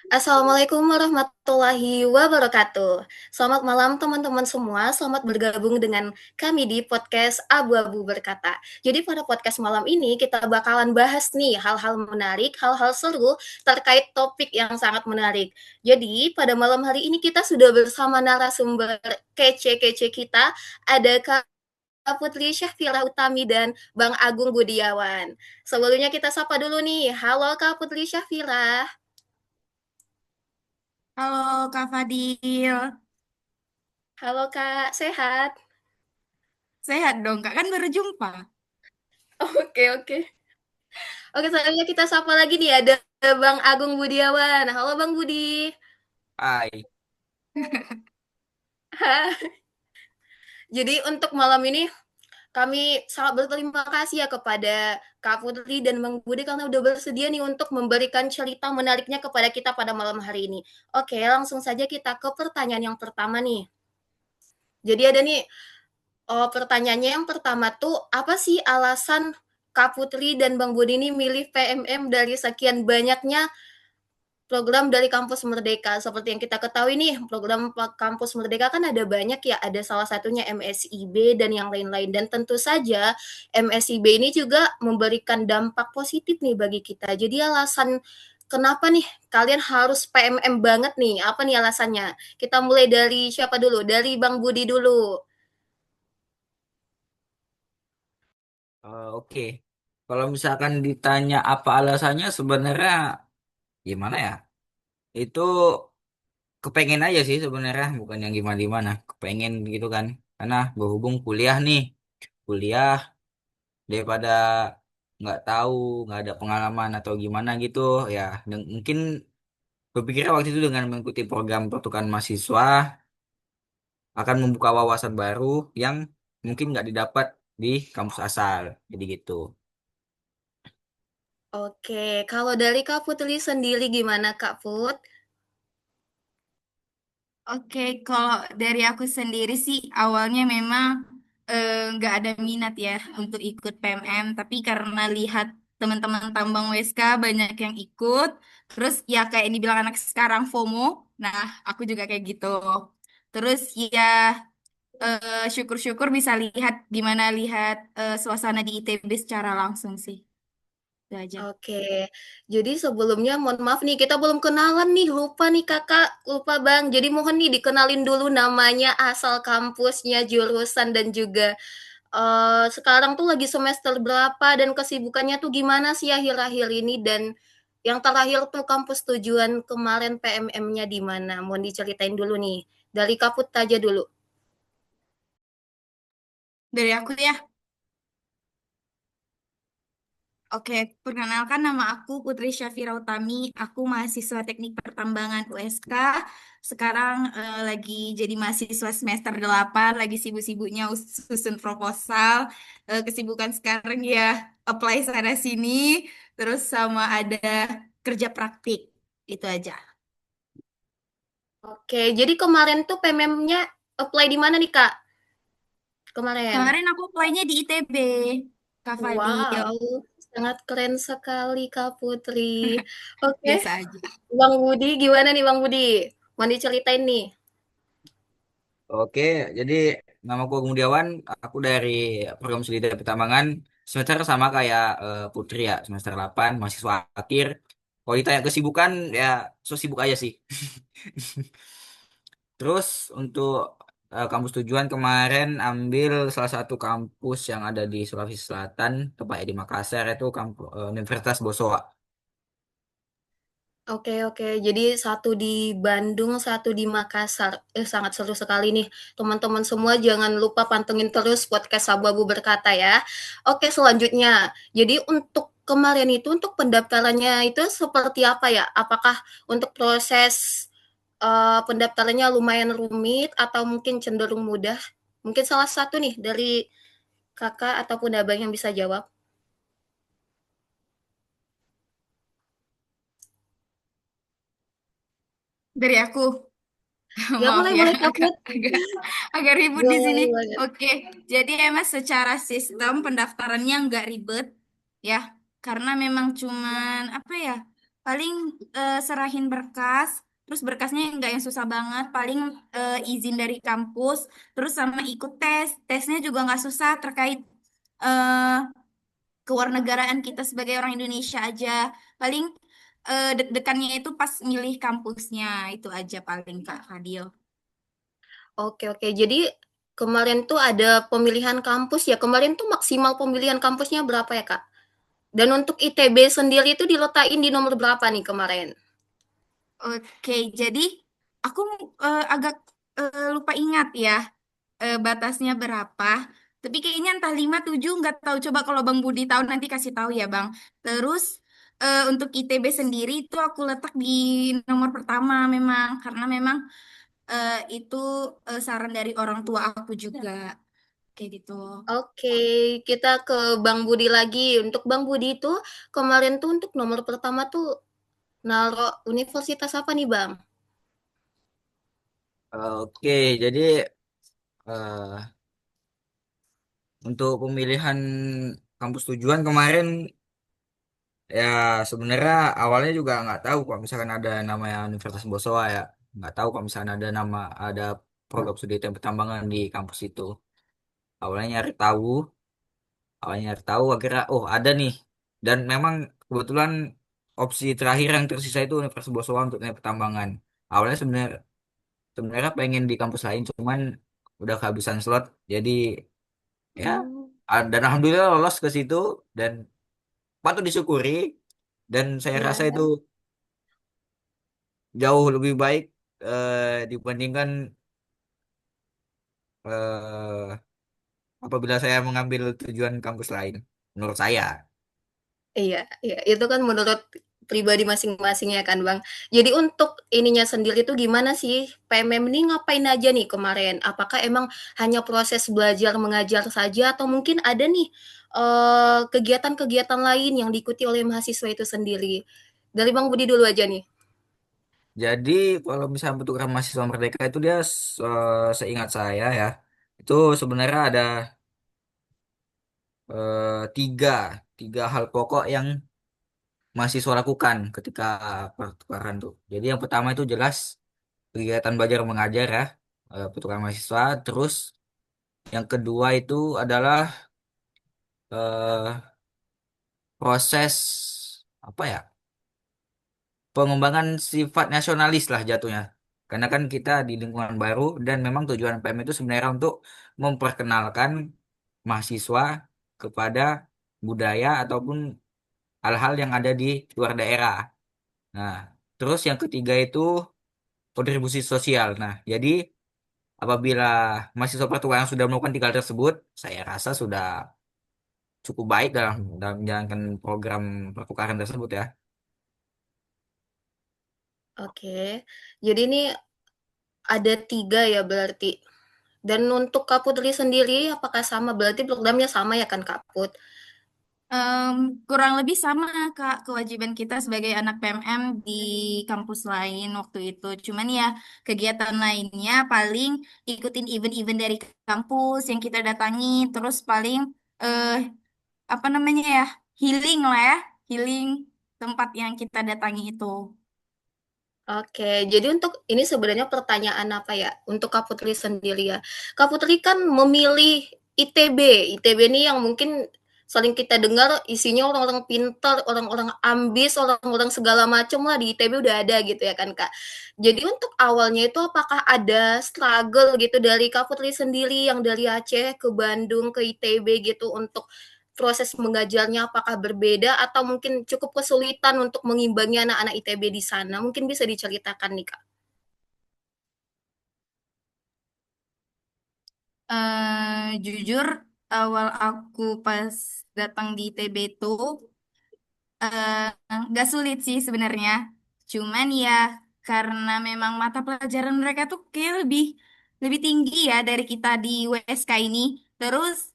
Assalamualaikum warahmatullahi wabarakatuh. Selamat malam teman-teman semua, selamat bergabung dengan kami di podcast Abu-Abu Berkata. Jadi pada podcast malam ini kita bakalan bahas nih hal-hal menarik, hal-hal seru terkait topik yang sangat menarik. Jadi pada malam hari ini kita sudah bersama narasumber kece-kece kita, ada Kak Putri Syafira Utami dan Bang Agung Budiawan. Sebelumnya kita sapa dulu nih, halo Kak Putri Syafira. Halo Kak Fadil, Halo Kak, sehat? sehat dong Kak, kan baru jumpa. Oke, oke. Oke, selanjutnya kita sapa lagi nih, ada Bang Agung Budiawan. Halo Bang Budi. Hai. Jadi untuk malam ini kami sangat berterima kasih ya kepada Kak Putri dan Bang Budi karena udah bersedia nih untuk memberikan cerita menariknya kepada kita pada malam hari ini. Oke, langsung saja kita ke pertanyaan yang pertama nih. Jadi ada nih, pertanyaannya yang pertama tuh, apa sih alasan Kak Putri dan Bang Budi ini milih PMM dari sekian banyaknya program dari Kampus Merdeka? Seperti yang kita ketahui nih, program Kampus Merdeka kan ada banyak ya, ada salah satunya MSIB dan yang lain-lain. Dan tentu saja MSIB ini juga memberikan dampak positif nih bagi kita. Jadi alasan kenapa nih kalian harus PMM banget nih? Apa nih alasannya? Kita mulai dari siapa dulu? Dari Bang Budi dulu. Oke. Kalau misalkan ditanya apa alasannya, sebenarnya gimana ya? Itu kepengen aja sih sebenarnya, bukan yang gimana-gimana. Kepengen gitu kan. Karena berhubung kuliah nih, kuliah daripada nggak tahu, nggak ada pengalaman atau gimana gitu, ya. Dan mungkin berpikirnya waktu itu dengan mengikuti program pertukaran mahasiswa akan membuka wawasan baru yang mungkin nggak didapat di kampus asal. Jadi gitu. Oke, kalau dari Kak Putri sendiri gimana Kak Put? Oke, kalau dari aku sendiri sih awalnya memang nggak ada minat ya untuk ikut PMM, tapi karena lihat teman-teman tambang WSK banyak yang ikut, terus ya kayak yang dibilang anak sekarang FOMO, nah aku juga kayak gitu. Terus ya syukur-syukur bisa lihat gimana lihat suasana di ITB secara langsung sih, itu aja. Oke, jadi sebelumnya mohon maaf nih, kita belum kenalan nih, lupa nih Kakak, lupa Bang. Jadi mohon nih dikenalin dulu namanya, asal kampusnya, jurusan, dan juga sekarang tuh lagi semester berapa dan kesibukannya tuh gimana sih akhir-akhir ini dan yang terakhir tuh kampus tujuan kemarin PMM-nya di mana? Mohon diceritain dulu nih. Dari Kaput aja dulu. Dari aku ya. Oke, perkenalkan nama aku Putri Syafira Utami. Aku mahasiswa Teknik Pertambangan USK. Sekarang lagi jadi mahasiswa semester 8, lagi sibuk-sibuknya susun proposal. Kesibukan sekarang ya apply sana sini, terus sama ada kerja praktik. Itu aja. Oke, jadi kemarin tuh PMM-nya apply di mana nih Kak? Kemarin? Kemarin aku apply-nya di ITB, Kak Fadil. Wow, sangat keren sekali Kak Putri. Oke, Biasa aja. Bang Budi gimana nih Bang Budi? Mau diceritain nih? Oke, jadi namaku Agung Mudiawan, aku dari program studi dari pertambangan, semester sama kayak Putri ya, semester 8 mahasiswa akhir. Kalau ditanya kesibukan, ya so sibuk aja sih. Terus untuk kampus tujuan kemarin ambil salah satu kampus yang ada di Sulawesi Selatan, tepatnya di Makassar, itu kampus Universitas Bosowa. Oke, oke. Jadi satu di Bandung, satu di Makassar. Sangat seru sekali nih. Teman-teman semua jangan lupa pantengin terus podcast Sabu-Abu Berkata ya. Oke, selanjutnya. Jadi untuk kemarin itu untuk pendaftarannya itu seperti apa ya? Apakah untuk proses pendaftarannya lumayan rumit atau mungkin cenderung mudah? Mungkin salah satu nih dari Kakak ataupun Abang yang bisa jawab. Dari aku. Ya Maaf boleh, ya, boleh agak Kakak. agak agak ribut di sini. Boleh banget. Oke, jadi emang secara sistem pendaftarannya nggak ribet ya, karena memang cuman apa ya, Paling serahin berkas, terus berkasnya nggak yang susah banget, paling izin dari kampus, terus sama ikut tes. Tesnya juga nggak susah terkait eh, kewarganegaraan kita sebagai orang Indonesia aja. Paling deg-degannya itu pas milih kampusnya, itu aja paling Kak Fadil. Oke, oke. Jadi kemarin tuh ada pemilihan kampus ya. Kemarin tuh maksimal pemilihan kampusnya berapa ya, Kak? Dan untuk ITB sendiri itu diletakin di nomor berapa nih kemarin? Oke, jadi aku agak lupa ingat ya batasnya berapa. Tapi kayaknya entah 5 7 nggak tahu. Coba kalau Bang Budi tahu nanti kasih tahu ya Bang. Terus untuk ITB sendiri itu aku letak di nomor pertama memang karena memang itu saran dari orang tua aku juga kayak gitu. Oke, kita ke Bang Budi lagi. Untuk Bang Budi itu kemarin tuh untuk nomor pertama tuh naruh universitas apa nih, Bang? Oke, jadi eh, untuk pemilihan kampus tujuan kemarin ya sebenarnya awalnya juga nggak tahu kalau misalkan ada namanya Universitas Bosowa ya, nggak tahu kalau misalkan ada program studi teknik pertambangan di kampus itu. Awalnya nyari tahu, akhirnya oh ada nih, dan memang kebetulan opsi terakhir yang tersisa itu Universitas Bosowa untuk teknik pertambangan. Awalnya sebenarnya pengen di kampus lain, cuman udah kehabisan slot, jadi ya dan alhamdulillah lolos ke situ dan patut disyukuri, dan saya rasa Iya. itu jauh lebih baik dibandingkan eh, apabila saya mengambil tujuan kampus lain menurut saya. Iya, iya, itu kan menurut pribadi masing-masing ya kan, Bang. Jadi untuk ininya sendiri tuh gimana sih, PMM ini ngapain aja nih kemarin? Apakah emang hanya proses belajar mengajar saja atau mungkin ada nih, kegiatan-kegiatan lain yang diikuti oleh mahasiswa itu sendiri? Dari Bang Budi dulu aja nih. Jadi kalau misalnya bentuk mahasiswa merdeka itu dia seingat saya ya itu sebenarnya ada tiga tiga hal pokok yang mahasiswa lakukan ketika pertukaran tuh. Jadi yang pertama itu jelas kegiatan belajar mengajar ya, pertukaran mahasiswa. Terus yang kedua itu adalah eh, proses apa ya, pengembangan sifat nasionalis lah jatuhnya. Karena kan kita di lingkungan baru dan memang tujuan PM itu sebenarnya untuk memperkenalkan mahasiswa kepada budaya ataupun hal-hal yang ada di luar daerah. Nah, terus yang ketiga itu kontribusi sosial. Nah, jadi apabila mahasiswa pertukaran sudah melakukan tiga hal tersebut, saya rasa sudah cukup baik dalam menjalankan program pertukaran tersebut ya. Oke. Jadi ini ada 3 ya berarti? Dan untuk Kak Putri sendiri apakah sama? Berarti programnya sama ya kan Kak Put? Em, Kurang lebih sama Kak kewajiban kita sebagai anak PMM di kampus lain waktu itu. Cuman ya kegiatan lainnya paling ikutin event-event dari kampus yang kita datangi, terus paling eh apa namanya ya, healing lah ya, healing tempat yang kita datangi itu. Oke, jadi untuk ini sebenarnya pertanyaan apa ya, untuk Kak Putri sendiri ya. Kak Putri kan memilih ITB, ITB ini yang mungkin sering kita dengar isinya orang-orang pintar, orang-orang ambis, orang-orang segala macam lah di ITB udah ada gitu ya kan Kak. Jadi untuk awalnya itu apakah ada struggle gitu dari Kak Putri sendiri yang dari Aceh ke Bandung ke ITB gitu untuk proses mengajarnya apakah berbeda atau mungkin cukup kesulitan untuk mengimbangi anak-anak ITB di sana? Mungkin bisa diceritakan nih, Kak. Jujur awal aku pas datang di ITB itu eh, nggak sulit sih sebenarnya. Cuman ya karena memang mata pelajaran mereka tuh kayak lebih lebih tinggi ya dari kita di WSK ini. Terus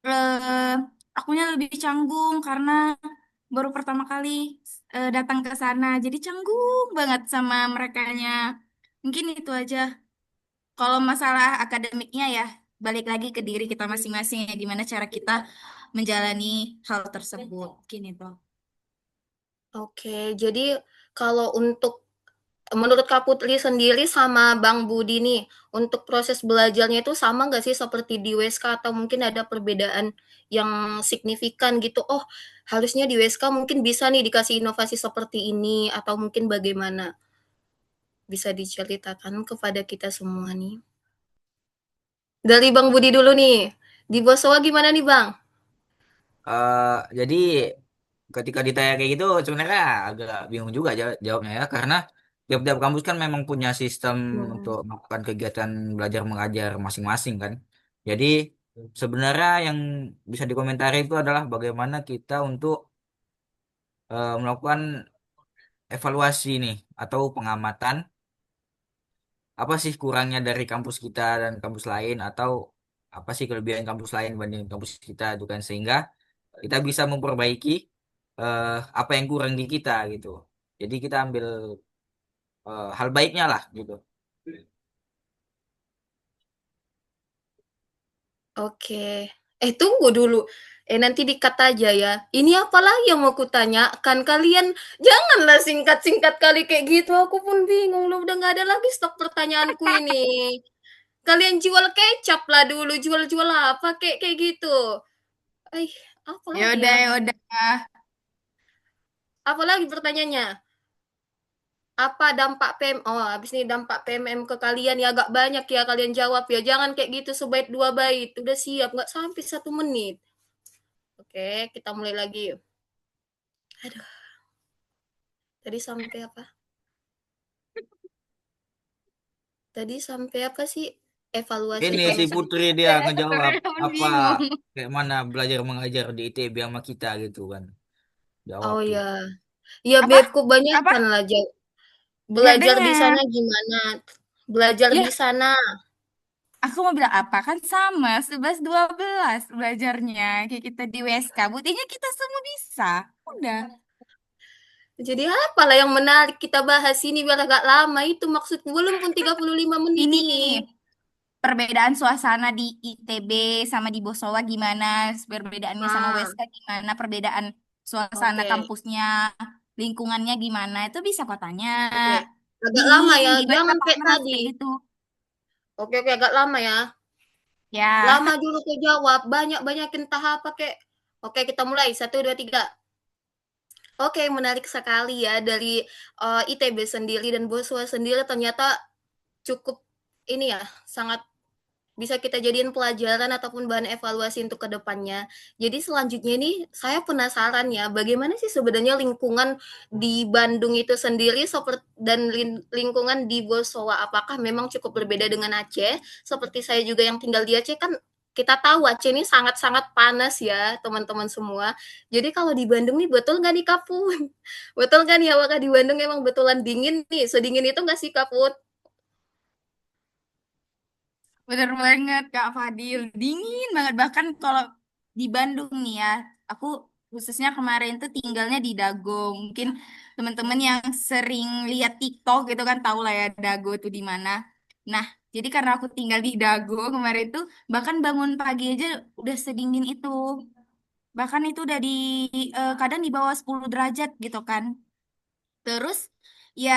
eh, akunya lebih canggung karena baru pertama kali datang ke sana. Jadi canggung banget sama merekanya. Mungkin itu aja. Kalau masalah akademiknya ya balik lagi ke diri kita masing-masing ya gimana cara kita menjalani hal tersebut. Gini tuh. Oke, jadi kalau untuk menurut Kak Putri sendiri sama Bang Budi nih, untuk proses belajarnya itu sama nggak sih seperti di WSK atau mungkin ada perbedaan yang signifikan gitu? Oh, harusnya di WSK mungkin bisa nih dikasih inovasi seperti ini atau mungkin bagaimana? Bisa diceritakan kepada kita semua nih. Dari Bang Budi dulu nih. Di Bosowa gimana nih, Bang? Jadi ketika ditanya kayak gitu sebenarnya agak bingung juga jawabnya ya karena tiap-tiap kampus kan memang punya sistem untuk Hmm, melakukan kegiatan belajar mengajar masing-masing kan. Jadi sebenarnya yang bisa dikomentari itu adalah bagaimana kita untuk melakukan evaluasi nih atau pengamatan apa sih kurangnya dari kampus kita dan kampus lain atau apa sih kelebihan kampus lain dibanding kampus kita itu kan sehingga kita bisa memperbaiki eh, apa yang kurang di kita gitu. Jadi kita ambil hal baiknya lah gitu. oke. Tunggu dulu. Nanti dikat aja ya. Ini apalagi yang mau kutanyakan? Kalian janganlah singkat-singkat kali kayak gitu. Aku pun bingung loh. Udah nggak ada lagi stok pertanyaanku ini. Kalian jual kecap lah dulu. Jual-jual apa kayak kayak gitu. Eh, apa Ya lagi udah, ya? ya udah. Apa lagi pertanyaannya? Apa dampak PM oh, habis ini dampak PMM ke kalian ya agak banyak ya kalian jawab ya. Jangan kayak gitu sebait dua bait. Udah siap, nggak sampai 1 menit. Oke, kita mulai lagi. Aduh, tadi sampai apa? Tadi sampai apa sih? Evaluasi Ini si proses. Putri dia ngejawab Saya pun apa bingung. kayak mana belajar mengajar di ITB sama kita gitu kan. Jawab Oh tuh. ya, ya Apa? beb Apa? kebanyakan lah Nggak belajar di dengar. sana gimana? Belajar Ya, di sana. aku mau bilang apa? Kan sama, 11-12 belajarnya. Kayak kita di WSK. Buktinya kita semua bisa. Udah. Jadi apalah yang menarik kita bahas ini biar agak lama itu maksudku belum pun 35 menit Ini ini. perbedaan suasana di ITB sama di Bosowa gimana? Perbedaannya sama Ah, WSK gimana? Perbedaan suasana oke. kampusnya, lingkungannya gimana? Itu bisa kok tanya. Oke. Agak lama Dingin, ya, gimana jangan Kak kayak Pras tadi. kayak gitu. Oke, oke, agak lama ya. Ya, Lama dulu kau jawab, banyak-banyakin tahap pakai. Oke, kita mulai. 1, 2, 3. Oke, menarik sekali ya dari ITB sendiri dan Boswa sendiri ternyata cukup ini ya, sangat bisa kita jadiin pelajaran ataupun bahan evaluasi untuk kedepannya. Jadi selanjutnya ini saya penasaran ya, bagaimana sih sebenarnya lingkungan di Bandung itu sendiri dan lingkungan di Bosowa? Apakah memang cukup berbeda dengan Aceh? Seperti saya juga yang tinggal di Aceh kan kita tahu Aceh ini sangat-sangat panas ya teman-teman semua. Jadi kalau di Bandung nih betul nggak nih Kaput? Betul kan ya apakah di Bandung emang betulan dingin nih? Sedingin itu nggak sih Kaput? bener banget Kak Fadil. Dingin banget. Bahkan kalau di Bandung nih ya, aku khususnya kemarin tuh tinggalnya di Dago. Mungkin teman-teman yang sering lihat TikTok gitu kan tahu lah ya Dago tuh di mana. Nah, jadi karena aku tinggal di Dago kemarin tuh, bahkan bangun pagi aja udah sedingin itu. Bahkan itu udah kadang di bawah 10 derajat gitu kan. Terus ya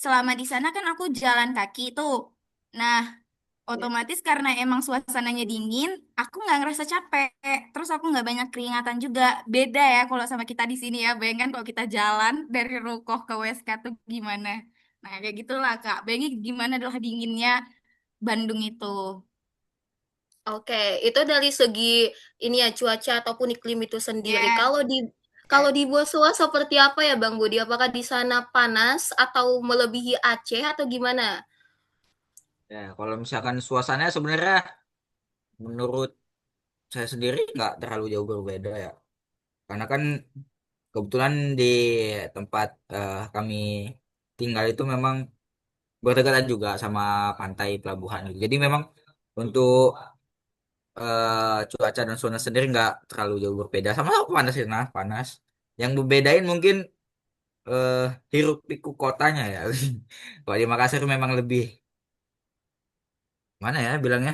selama di sana kan aku jalan kaki tuh. Nah, otomatis karena emang suasananya dingin, aku nggak ngerasa capek. Terus aku nggak banyak keringatan juga. Beda ya kalau sama kita di sini ya. Bayangkan kalau kita jalan dari Rukoh ke WSK tuh gimana. Nah, kayak gitulah Kak. Bayangin gimana adalah dinginnya Bandung itu. Oke, itu dari segi ini ya cuaca ataupun iklim itu sendiri. Ya. Kalau di Bosua seperti apa ya Bang Budi? Apakah di sana panas atau melebihi Aceh atau gimana? Ya, kalau misalkan suasananya sebenarnya menurut saya sendiri nggak terlalu jauh berbeda ya. Karena kan kebetulan di tempat kami tinggal itu memang berdekatan juga sama pantai pelabuhan gitu. Jadi memang untuk cuaca dan suasana sendiri nggak terlalu jauh berbeda. Sama panas ya, nah panas. Yang membedain mungkin eh hiruk pikuk kotanya ya. Kalau di Makassar memang lebih mana ya bilangnya?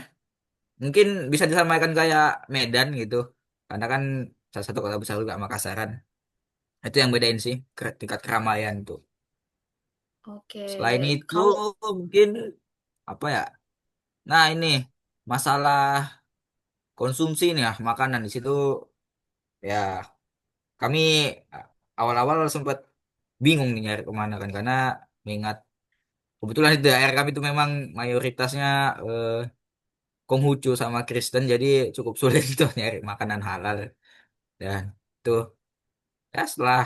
Mungkin bisa disamakan kayak Medan gitu. Karena kan salah satu kota besar juga Makassaran. Itu yang bedain sih tingkat keramaian tuh. Oke, Selain itu kalau mungkin apa ya? Nah ini masalah konsumsi nih ya makanan di situ ya kami awal-awal sempat bingung nih nyari kemana kan karena mengingat kebetulan di daerah kami itu memang mayoritasnya eh, Konghucu sama Kristen jadi cukup sulit tuh nyari makanan halal dan tuh ya setelah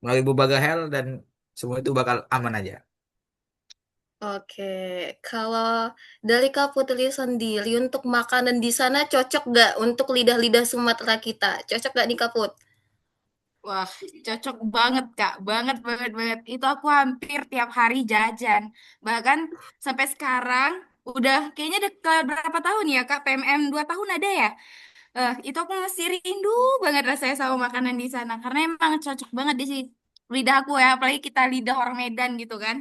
melalui berbagai hal dan semua itu bakal aman aja. oke, kalau dari Kak Putri sendiri untuk makanan di sana cocok nggak untuk lidah-lidah Sumatera kita? Cocok nggak nih Kak Put? Wah, cocok banget, Kak. Banget, banget, banget. Itu aku hampir tiap hari jajan. Bahkan sampai sekarang, udah kayaknya udah ke berapa tahun ya, Kak? PMM 2 tahun ada ya? Itu aku masih rindu banget rasanya sama makanan di sana. Karena emang cocok banget di sini. Lidah aku ya, apalagi kita lidah orang Medan gitu kan.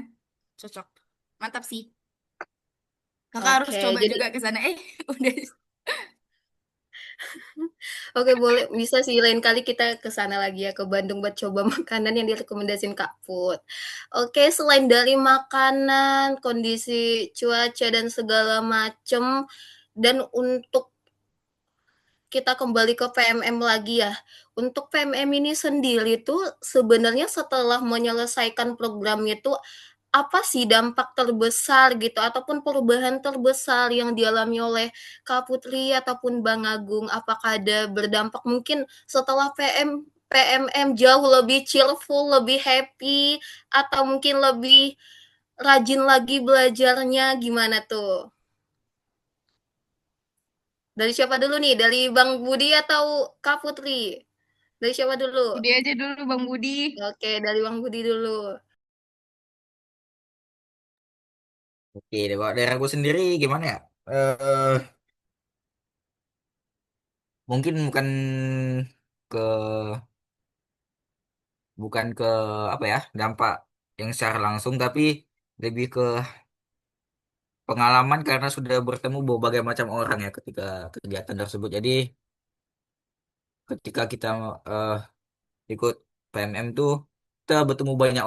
Cocok. Mantap sih. Kakak harus Oke, coba jadi juga ke sana. Udah. oke boleh, bisa sih lain kali kita ke sana lagi ya, ke Bandung buat coba makanan yang direkomendasiin Kak Put. Oke, selain dari makanan, kondisi cuaca dan segala macem, dan untuk kita kembali ke PMM lagi ya. Untuk PMM ini sendiri tuh sebenarnya setelah menyelesaikan program itu, apa sih dampak terbesar gitu ataupun perubahan terbesar yang dialami oleh Kak Putri ataupun Bang Agung? Apakah ada berdampak mungkin setelah PMM jauh lebih cheerful, lebih happy, atau mungkin lebih rajin lagi belajarnya, gimana tuh? Dari siapa dulu nih? Dari Bang Budi atau Kak Putri? Dari siapa dulu? Budi aja dulu, Bang Budi. Oke, dari Bang Budi dulu. Oke, kalau daerah gue sendiri gimana ya? Eh mungkin ke bukan ke apa ya dampak yang secara langsung tapi lebih ke pengalaman karena sudah bertemu berbagai macam orang ya ketika kegiatan tersebut. Jadi ketika kita eh, ikut PMM tuh kita bertemu banyak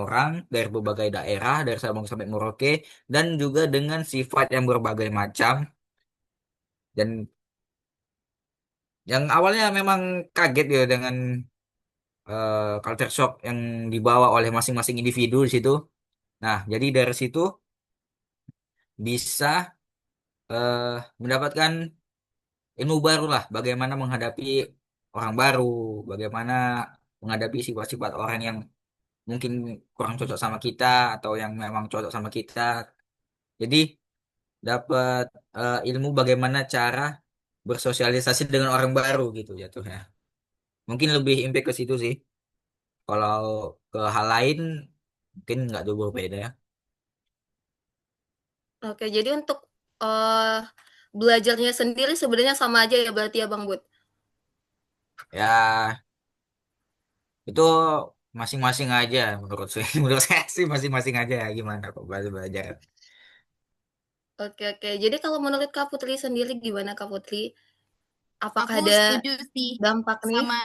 orang dari berbagai daerah dari Sabang sampai Merauke dan juga dengan sifat yang berbagai macam dan yang awalnya memang kaget ya dengan culture shock yang dibawa oleh masing-masing individu di situ. Nah, jadi dari situ bisa eh, mendapatkan ilmu baru lah, bagaimana menghadapi orang baru, bagaimana menghadapi sifat-sifat orang yang mungkin kurang cocok sama kita atau yang memang cocok sama kita. Jadi dapat ilmu bagaimana cara bersosialisasi dengan orang baru gitu jatuhnya. Mungkin lebih impact ke situ sih. Kalau ke hal lain mungkin nggak jauh berbeda ya. Oke, jadi untuk, belajarnya sendiri sebenarnya sama aja ya berarti ya, Bang Bud? Ya itu masing-masing aja menurut saya. Menurut saya sih masing-masing aja ya gimana kok belajar. Oke oke. Jadi kalau menurut Kak Putri sendiri gimana Kak Putri? Apakah Aku ada setuju sih dampak nih? sama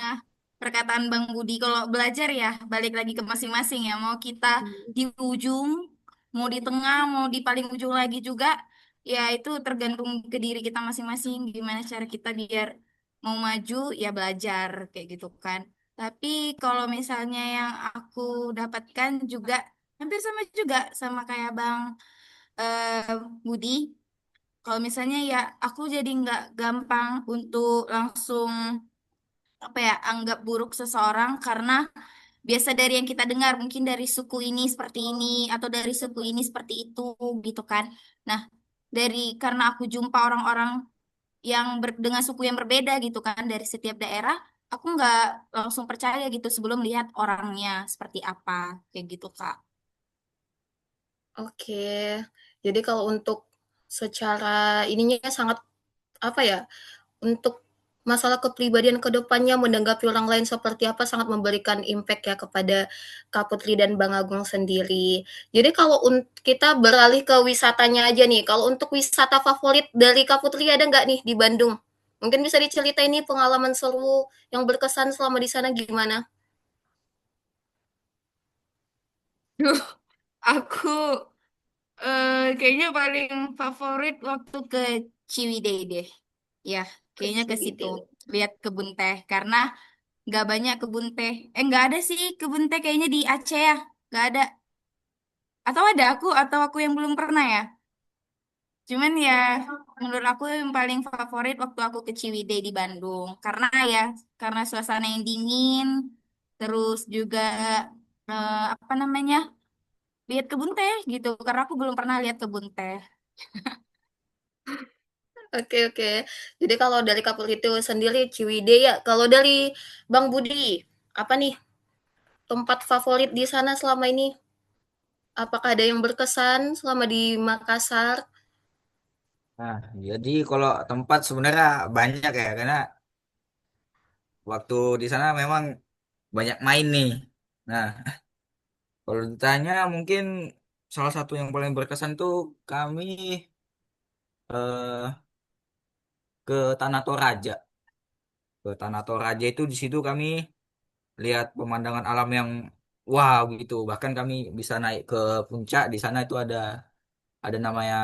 perkataan Bang Budi. Kalau belajar ya balik lagi ke masing-masing ya. Mau kita Mmm, di ujung, mau di tengah, mau di paling ujung lagi juga, ya itu tergantung ke diri kita masing-masing. Gimana cara kita biar mau maju, ya belajar kayak gitu kan. Tapi kalau misalnya yang aku dapatkan juga hampir sama juga sama kayak Bang eh, Budi. Kalau misalnya ya aku jadi nggak gampang untuk langsung apa ya anggap buruk seseorang karena biasa dari yang kita dengar mungkin dari suku ini seperti ini atau dari suku ini seperti itu gitu kan. Nah, karena aku jumpa orang-orang yang dengan suku yang berbeda gitu kan dari setiap daerah, aku nggak langsung percaya gitu sebelum lihat orangnya seperti apa kayak gitu Kak. oke. Jadi kalau untuk secara ininya sangat, apa ya, untuk masalah kepribadian ke depannya menanggapi orang lain seperti apa sangat memberikan impact ya kepada Kak Putri dan Bang Agung sendiri. Jadi kalau kita beralih ke wisatanya aja nih, kalau untuk wisata favorit dari Kak Putri ada nggak nih di Bandung? Mungkin bisa diceritain nih pengalaman seru yang berkesan selama di sana gimana? Duh, aku kayaknya paling favorit waktu ke Ciwidey deh. Ya, kayaknya ke situ. Kecil. Lihat kebun teh. Karena nggak banyak kebun teh. Nggak ada sih kebun teh kayaknya di Aceh ya. Nggak ada. Atau ada atau aku yang belum pernah ya. Cuman ya, menurut aku yang paling favorit waktu aku ke Ciwidey di Bandung. Karena suasana yang dingin. Terus juga, apa namanya, lihat kebun teh gitu. Karena aku belum pernah lihat kebun teh. Oke, oke. Jadi kalau dari Kapul itu sendiri Ciwidey ya. Kalau dari Bang Budi, apa nih tempat favorit di sana selama ini? Apakah ada yang berkesan selama di Makassar? Nah, jadi kalau tempat sebenarnya banyak ya, karena waktu di sana memang banyak main nih. Nah, kalau ditanya mungkin salah satu yang paling berkesan tuh kami eh, ke Tanah Toraja. Ke Tanah Toraja itu di situ kami lihat pemandangan alam yang wow gitu. Bahkan kami bisa naik ke puncak. Di sana itu ada namanya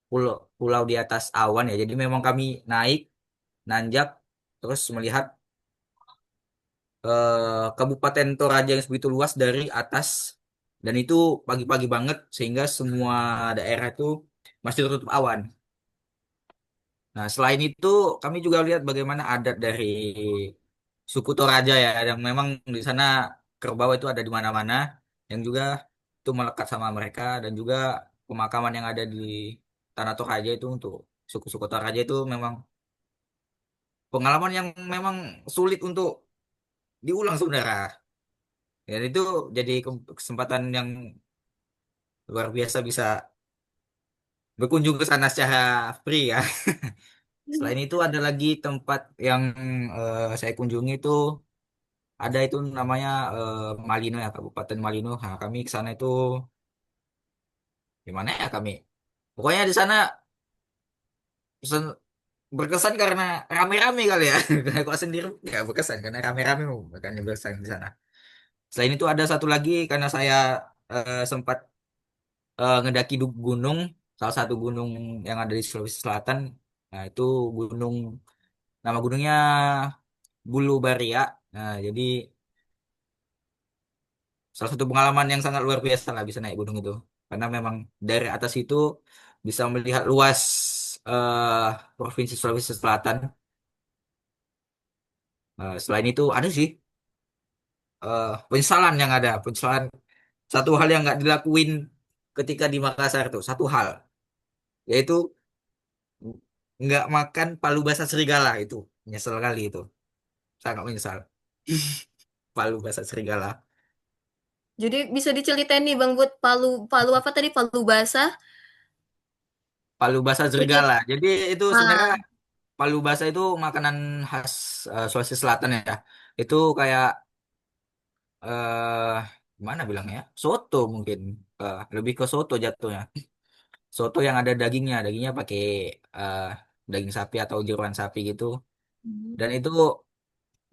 pulau pulau di atas awan ya. Jadi memang kami naik nanjak terus melihat Kabupaten Toraja yang begitu luas dari atas dan itu pagi-pagi banget sehingga semua daerah itu masih tertutup awan. Nah, selain itu kami juga lihat bagaimana adat dari suku Toraja ya yang memang di sana kerbau itu ada di mana-mana yang juga itu melekat sama mereka dan juga pemakaman yang ada di Tanah Toraja itu untuk suku-suku Toraja itu memang pengalaman yang memang sulit untuk diulang saudara. Dan itu jadi kesempatan yang luar biasa bisa berkunjung ke sana secara free ya. Selain itu ada lagi tempat yang saya kunjungi itu ada itu namanya Malino ya Kabupaten Malino. Nah, kami ke sana itu gimana ya kami? Pokoknya di sana sen- berkesan karena rame-rame kali ya. Kalau sendiri nggak berkesan karena rame-rame makanya berkesan di sana. Selain itu ada satu lagi karena saya sempat ngedaki gunung, salah satu gunung yang ada di Sulawesi Selatan. Nah, itu gunung, nama gunungnya Bulu Baria. Nah, jadi salah satu pengalaman yang sangat luar biasa lah bisa naik gunung itu. Karena memang dari atas itu bisa melihat luas eh, Provinsi Sulawesi Selatan. Selain itu ada sih penyesalan yang ada, penyesalan satu hal yang nggak dilakuin ketika di Makassar tuh, satu hal, yaitu nggak makan palu basah serigala itu. Menyesal kali itu. Sangat menyesal. Palu bahasa serigala. Jadi bisa diceritain nih Bang Bud, palu palu apa tadi? Palu basah. Palu bahasa Jadi serigala. Jadi itu sebenarnya ah, palu bahasa itu makanan khas Sulawesi Selatan ya. Itu kayak eh gimana bilangnya? Soto mungkin. Lebih ke soto jatuhnya. Soto yang ada dagingnya. Dagingnya pakai eh, daging sapi atau jeroan sapi gitu. Dan itu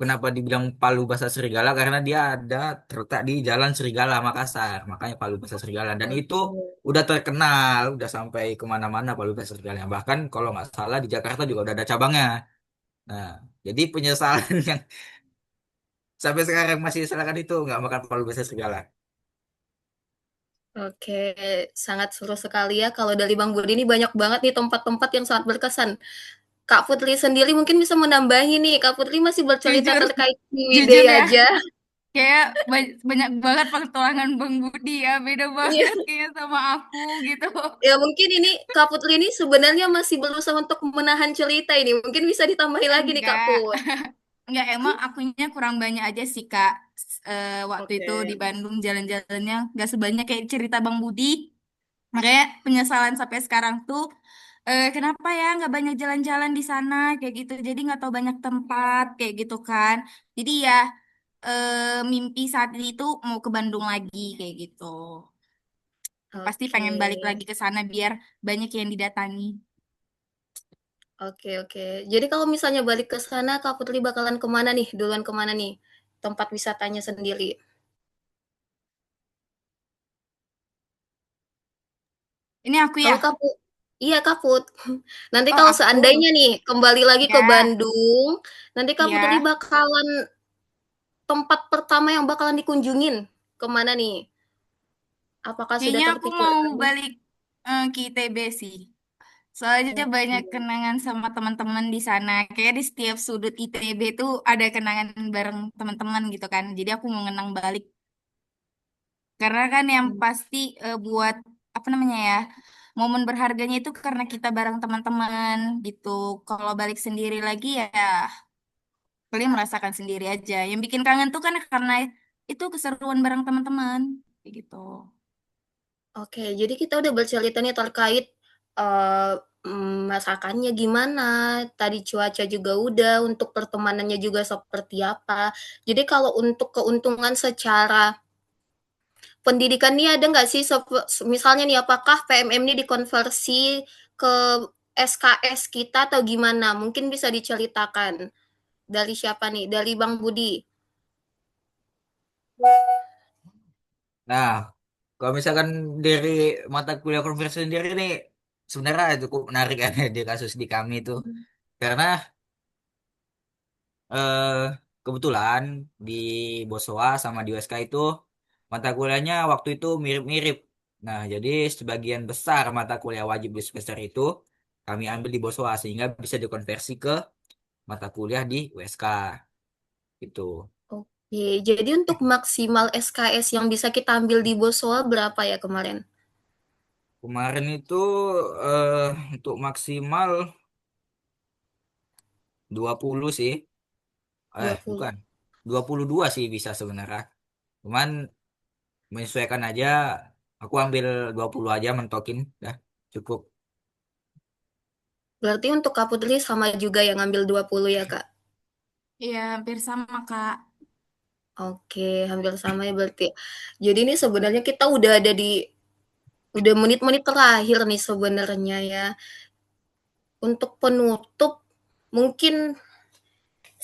kenapa dibilang Palu Bahasa Serigala? Karena dia ada terletak di Jalan Serigala Makassar, makanya Palu Bahasa Serigala. Dan itu oke. udah terkenal, udah sampai kemana-mana Palu Bahasa Serigala. Bahkan kalau nggak salah di Jakarta juga udah ada cabangnya. Nah, jadi penyesalan yang sampai sekarang masih salahkan itu nggak makan Palu Bahasa Serigala. Oke, sangat seru sekali ya kalau dari Bang Budi ini banyak banget nih tempat-tempat yang sangat berkesan. Kak Putri sendiri mungkin bisa menambahi nih, Kak Putri masih bercerita Jujur, terkait Ciwidey jujur ya. aja. Kayak banyak banget petualangan Bang Budi ya. Beda Iya, banget kayaknya sama aku gitu. ya mungkin ini Kak Putri ini sebenarnya masih berusaha untuk menahan cerita ini. Mungkin bisa ditambahi lagi nih Kak Enggak. Put. Enggak, emang akunya kurang banyak aja sih, Kak. Waktu itu Oke. di Bandung jalan-jalannya nggak sebanyak kayak cerita Bang Budi. Makanya penyesalan sampai sekarang tuh, kenapa ya nggak banyak jalan-jalan di sana kayak gitu. Jadi nggak tahu banyak tempat kayak gitu kan. Jadi ya, mimpi saat ini tuh mau ke Bandung lagi kayak gitu. Pasti Oke. pengen balik lagi ke sana biar banyak yang didatangi. Oke, oke. Jadi kalau misalnya balik ke sana, Kak Putri bakalan kemana nih? Duluan kemana nih? Tempat wisatanya sendiri. Ini aku ya? Kalau kamu iya Kak Put. Nanti Oh, kalau aku. seandainya nih kembali lagi ke Ya, Bandung, nanti Kak Putri ya. bakalan tempat pertama yang bakalan dikunjungin kemana nih? Apakah sudah Kayaknya aku mau terpikirkan? balik ke ITB sih. Soalnya Oke. banyak kenangan sama teman-teman di sana. Kayak di setiap sudut ITB tuh ada kenangan bareng teman-teman gitu kan. Jadi aku mau ngenang balik. Karena kan yang pasti buat apa namanya ya, momen berharganya itu karena kita bareng teman-teman gitu. Kalau balik sendiri lagi ya paling merasakan sendiri aja. Yang bikin kangen tuh kan karena itu keseruan bareng teman-teman kayak gitu. Oke, jadi kita udah bercerita nih terkait, eee, masakannya gimana, tadi cuaca juga udah, untuk pertemanannya juga seperti apa. Jadi kalau untuk keuntungan secara pendidikan nih ada nggak sih misalnya nih apakah PMM ini dikonversi ke SKS kita atau gimana? Mungkin bisa diceritakan. Dari siapa nih? Dari Bang Budi? Nah, kalau misalkan dari mata kuliah konversi sendiri nih, sebenarnya cukup menarik kan di kasus di kami itu. Karena eh, kebetulan di Bosowa sama di USK itu mata kuliahnya waktu itu mirip-mirip. Nah, jadi sebagian besar mata kuliah wajib di semester itu kami ambil di Bosowa sehingga bisa dikonversi ke mata kuliah di USK gitu. Oke, jadi untuk maksimal SKS yang bisa kita ambil di Boswa berapa ya kemarin? Kemarin itu eh, untuk maksimal 20 sih. 20. Bukan. 22 sih bisa sebenarnya. Cuman menyesuaikan aja aku ambil 20 aja mentokin dah cukup. Berarti untuk Kak Putri sama juga yang ngambil 20 ya, Kak? Iya, hampir sama, Kak. Oke, hampir sama ya berarti. Jadi ini sebenarnya kita udah ada di udah menit-menit terakhir nih sebenarnya ya. Untuk penutup, mungkin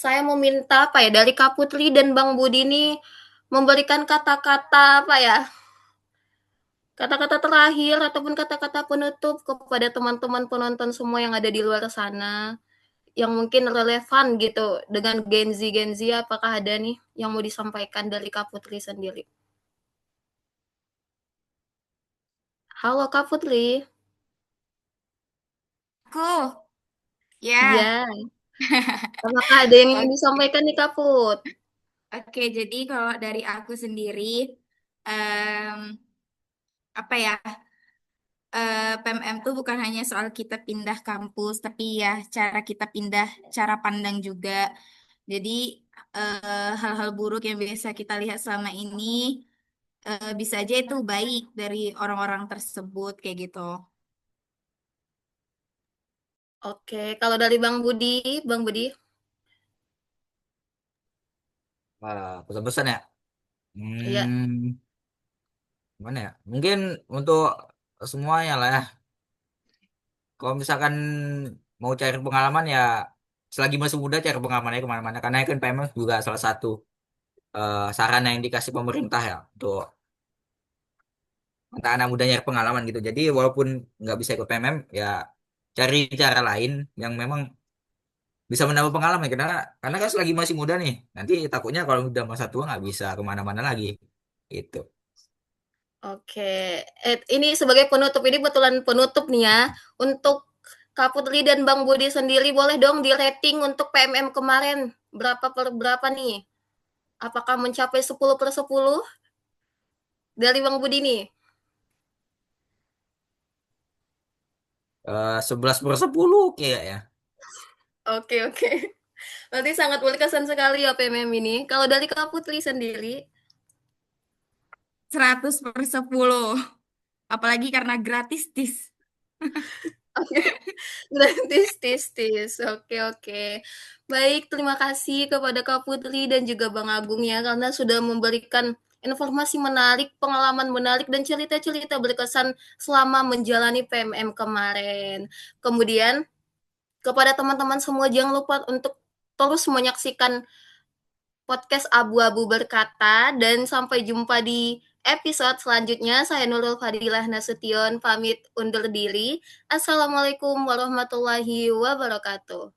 saya mau minta apa ya dari Kak Putri dan Bang Budi ini memberikan kata-kata apa ya? Kata-kata terakhir ataupun kata-kata penutup kepada teman-teman penonton semua yang ada di luar sana yang mungkin relevan gitu dengan Gen Z apakah ada nih yang mau disampaikan dari Kak Putri sendiri? Halo Kak Putri. Aku, ya. Iya, apakah ada yang ingin Oke, disampaikan nih Kak Put? oke. Jadi kalau dari aku sendiri, em, apa ya, PMM tuh bukan hanya soal kita pindah kampus, tapi ya cara kita pindah cara pandang juga. Jadi hal-hal buruk yang biasa kita lihat selama ini bisa aja itu baik dari orang-orang tersebut kayak gitu. Oke, kalau dari Bang Budi, Pesan-pesan ya. iya, Gimana ya? Mungkin untuk semuanya lah ya. Kalau misalkan mau cari pengalaman ya selagi masih muda cari pengalamannya kemana-mana. Karena kan PMS juga salah satu sarana yang dikasih pemerintah ya untuk anak-anak muda nyari pengalaman gitu. Jadi walaupun nggak bisa ikut PMM ya cari cara lain yang memang bisa menambah pengalaman. Karena kan selagi masih muda nih. Nanti takutnya kalau udah masa tua nggak bisa kemana-mana lagi. Gitu. oke. Ini sebagai penutup ini betulan penutup nih ya. Untuk Kak Putri dan Bang Budi sendiri boleh dong di rating untuk PMM kemarin berapa per berapa nih? Apakah mencapai 10/10 dari Bang Budi nih? 11/10 kayak ya. Oke, oke. Berarti sangat berkesan sekali ya PMM ini. Kalau dari Kak Putri sendiri, 100/10. Apalagi karena gratis, tis. oke, gratis tis-tis. Oke, oke. Baik, terima kasih kepada Kak Putri dan juga Bang Agung ya karena sudah memberikan informasi menarik, pengalaman menarik dan cerita-cerita berkesan selama menjalani PMM kemarin. Kemudian kepada teman-teman semua jangan lupa untuk terus menyaksikan podcast Abu-Abu Berkata dan sampai jumpa di episode selanjutnya. Saya Nurul Fadilah Nasution pamit undur diri. Assalamualaikum warahmatullahi wabarakatuh.